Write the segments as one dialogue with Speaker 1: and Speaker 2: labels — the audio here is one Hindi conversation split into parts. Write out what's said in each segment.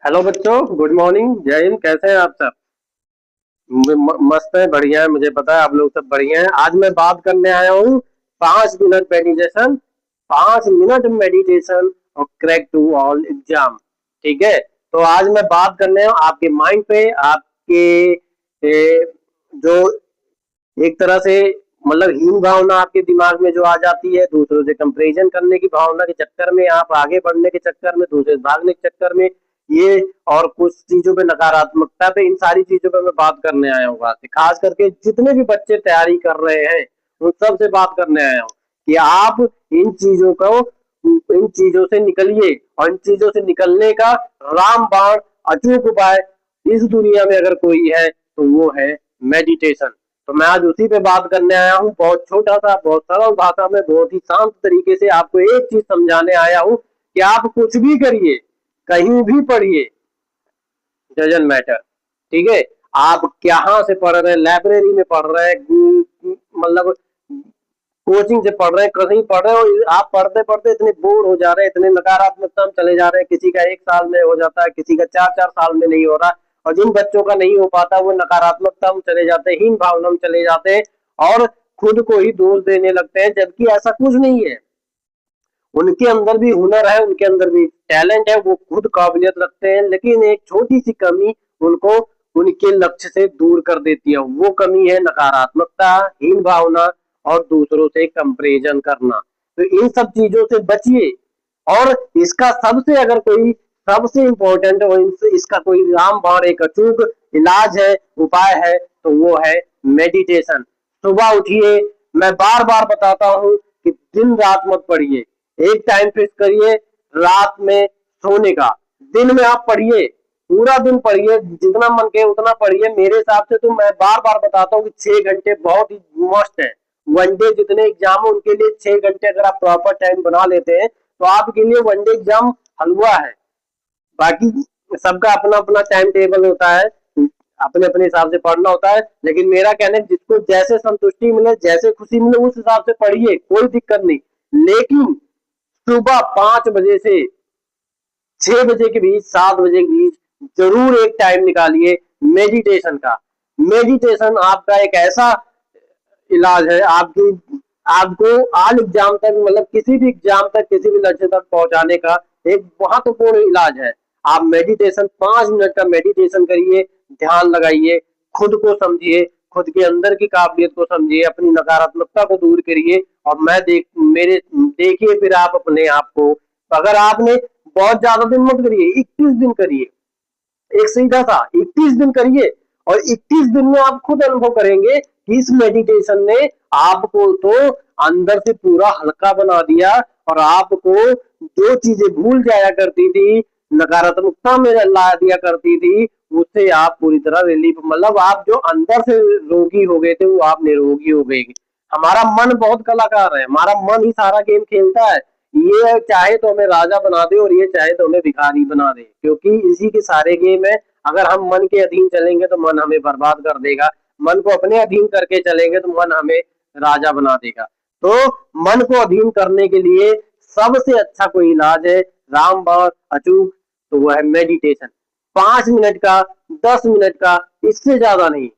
Speaker 1: हेलो बच्चों, गुड मॉर्निंग, जय हिंद। कैसे हैं आप सब? मस्त है, बढ़िया है। मुझे पता है आप लोग सब बढ़िया हैं। आज मैं बात करने आया हूँ 5 मिनट मेडिटेशन। 5 मिनट मेडिटेशन और क्रैक टू ऑल एग्जाम। ठीक है, तो आज मैं बात करने हूँ आपके माइंड पे, आपके जो एक तरह से मतलब हीन भावना आपके दिमाग में जो आ जाती है, दूसरों से कंपैरिजन करने की भावना के चक्कर में, आप आगे बढ़ने के चक्कर में, दूसरे से भागने के चक्कर में, ये और कुछ चीजों पे, नकारात्मकता पे, इन सारी चीजों पे मैं बात करने आया हूँ। बात खास करके जितने भी बच्चे तैयारी कर रहे हैं उन सब से बात करने आया हूँ कि आप इन चीजों से निकलिए, और इन चीजों से निकलने का रामबाण अचूक उपाय इस दुनिया में अगर कोई है तो वो है मेडिटेशन। तो मैं आज उसी पे बात करने आया हूँ। बहुत छोटा सा, बहुत सरल भाषा में, बहुत ही शांत तरीके से आपको एक चीज समझाने आया हूँ कि आप कुछ भी करिए, कहीं भी पढ़िए, डजंट मैटर। ठीक है, आप कहाँ से पढ़ रहे हैं, लाइब्रेरी में पढ़ रहे हैं, मतलब कोचिंग से पढ़ रहे हैं, कहीं पढ़ रहे हो, आप पढ़ते पढ़ते इतने बोर हो जा रहे हैं, इतने नकारात्मकता में चले जा रहे हैं। किसी का 1 साल में हो जाता है, किसी का 4-4 साल में नहीं हो रहा। और जिन बच्चों का नहीं हो पाता वो नकारात्मकता में चले जाते हैं, हीन भावना में चले जाते हैं और खुद को ही दोष देने लगते हैं, जबकि ऐसा कुछ नहीं है। उनके अंदर भी हुनर है, उनके अंदर भी टैलेंट है, वो खुद काबिलियत रखते हैं, लेकिन एक छोटी सी कमी उनको उनके लक्ष्य से दूर कर देती है। वो कमी है नकारात्मकता, हीन भावना और दूसरों से कंपैरिजन करना। तो इन सब चीजों से बचिए। और इसका सबसे अगर कोई सबसे इम्पोर्टेंट और इसका कोई रामबाण, एक अचूक इलाज है, उपाय है, तो वो है मेडिटेशन। सुबह उठिए, मैं बार बार बताता हूँ कि दिन रात मत पढ़िए, एक टाइम फिक्स करिए रात में सोने का। दिन में आप पढ़िए, पूरा दिन पढ़िए, जितना मन के उतना पढ़िए। मेरे हिसाब से तो मैं बार बार बताता हूँ कि 6 घंटे बहुत ही मस्ट है। वनडे जितने एग्जाम हो उनके लिए 6 घंटे अगर आप प्रॉपर टाइम बना लेते हैं तो आपके लिए वनडे एग्जाम हलवा है। बाकी सबका अपना अपना टाइम टेबल होता है, अपने अपने हिसाब से पढ़ना होता है। लेकिन मेरा कहना है जिसको जैसे संतुष्टि मिले, जैसे खुशी मिले, उस हिसाब से पढ़िए, कोई दिक्कत नहीं। लेकिन सुबह 5 बजे से 6 बजे के बीच, 7 बजे के बीच जरूर एक टाइम निकालिए मेडिटेशन का। मेडिटेशन आपका एक ऐसा इलाज है आपकी, आपको आल एग्जाम तक, मतलब किसी भी एग्जाम तक, किसी भी लक्ष्य तक पहुंचाने का एक महत्वपूर्ण इलाज है। आप मेडिटेशन 5 मिनट का मेडिटेशन करिए, ध्यान लगाइए, खुद को समझिए, खुद के अंदर की काबिलियत को समझिए, अपनी नकारात्मकता को दूर करिए। और मैं मेरे देखिए, फिर आप अपने आप को, अगर आपने बहुत ज्यादा दिन मत करिए, 21 दिन करिए, एक सीधा सा 21 दिन करिए। और 21 दिन में आप खुद अनुभव करेंगे कि इस मेडिटेशन ने आपको तो अंदर से पूरा हल्का बना दिया, और आपको जो चीजें भूल जाया करती थी, नकारात्मकता में ला दिया करती थी, उससे आप पूरी तरह रिलीफ, मतलब आप जो अंदर से रोगी हो गए थे वो आप निरोगी हो गए। हमारा मन बहुत कलाकार है, हमारा मन ही सारा गेम खेलता है। ये चाहे तो हमें राजा बना दे और ये चाहे तो हमें भिखारी बना दे, क्योंकि इसी के सारे गेम है। अगर हम मन के अधीन चलेंगे तो मन हमें बर्बाद कर देगा, मन को अपने अधीन करके चलेंगे तो मन हमें राजा बना देगा। तो मन को अधीन करने के लिए सबसे अच्छा कोई इलाज है, रामबाण अचूक, तो वो है मेडिटेशन। 5 मिनट का, 10 मिनट का, इससे ज्यादा नहीं।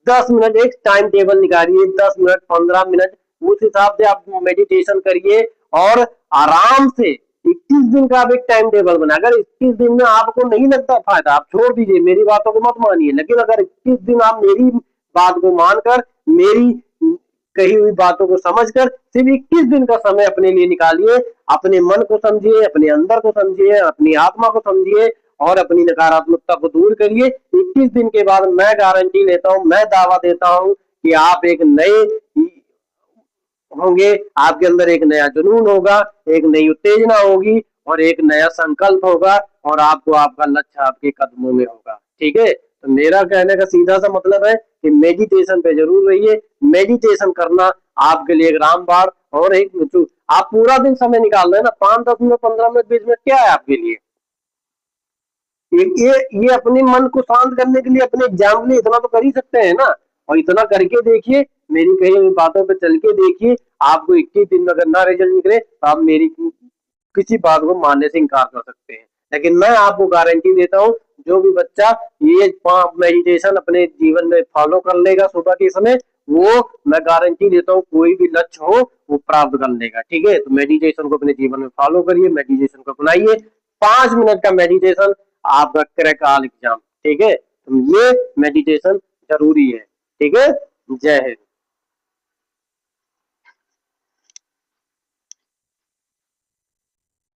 Speaker 1: 10 मिनट एक टाइम टेबल निकालिए, 10 मिनट, 15 मिनट, उस हिसाब से आप मेडिटेशन करिए। और आराम से 21 दिन का आप एक टाइम टेबल बना, अगर 21 दिन में आपको नहीं लगता फायदा, आप छोड़ दीजिए, मेरी बातों को मत मानिए। लेकिन अगर 21 दिन आप मेरी बात को मानकर, मेरी कही हुई बातों को समझकर सिर्फ 21 दिन का समय अपने लिए निकालिए, अपने मन को समझिए, अपने अंदर को समझिए, अपनी आत्मा को समझिए और अपनी नकारात्मकता को दूर करिए। 21 दिन के बाद मैं गारंटी लेता हूं, मैं दावा देता हूं कि आप एक नए होंगे, आपके अंदर एक नया जुनून होगा, एक नई उत्तेजना होगी और एक नया संकल्प होगा, और आपको आपका लक्ष्य आपके कदमों में होगा। ठीक है, तो मेरा कहने का सीधा सा मतलब है कि मेडिटेशन पे जरूर रहिए। मेडिटेशन करना आपके लिए एक रामबाण और एक, आप पूरा दिन समय निकाल रहे हैं ना, 5-10 मिनट, 15 मिनट, 20 मिनट, क्या है आपके लिए? ये अपने मन को शांत करने के लिए, अपने एग्जाम के लिए इतना तो कर ही सकते हैं ना। और इतना करके देखिए, मेरी कही हुई बातों पे चल के देखिए, आपको 21 दिन में अगर ना रिजल्ट निकले तो आप मेरी किसी बात को मानने से इनकार कर सकते हैं। लेकिन मैं आपको गारंटी देता हूँ, जो भी बच्चा ये 5 मेडिटेशन अपने जीवन में फॉलो कर लेगा सुबह के समय, वो मैं गारंटी देता हूँ कोई भी लक्ष्य हो वो प्राप्त कर लेगा। ठीक है, तो मेडिटेशन को अपने जीवन में फॉलो करिए, मेडिटेशन को अपनाइए। 5 मिनट का मेडिटेशन आपका क्रैक ऑल एग्जाम। ठीक है, तो ये मेडिटेशन जरूरी है। ठीक है, जय हिंद।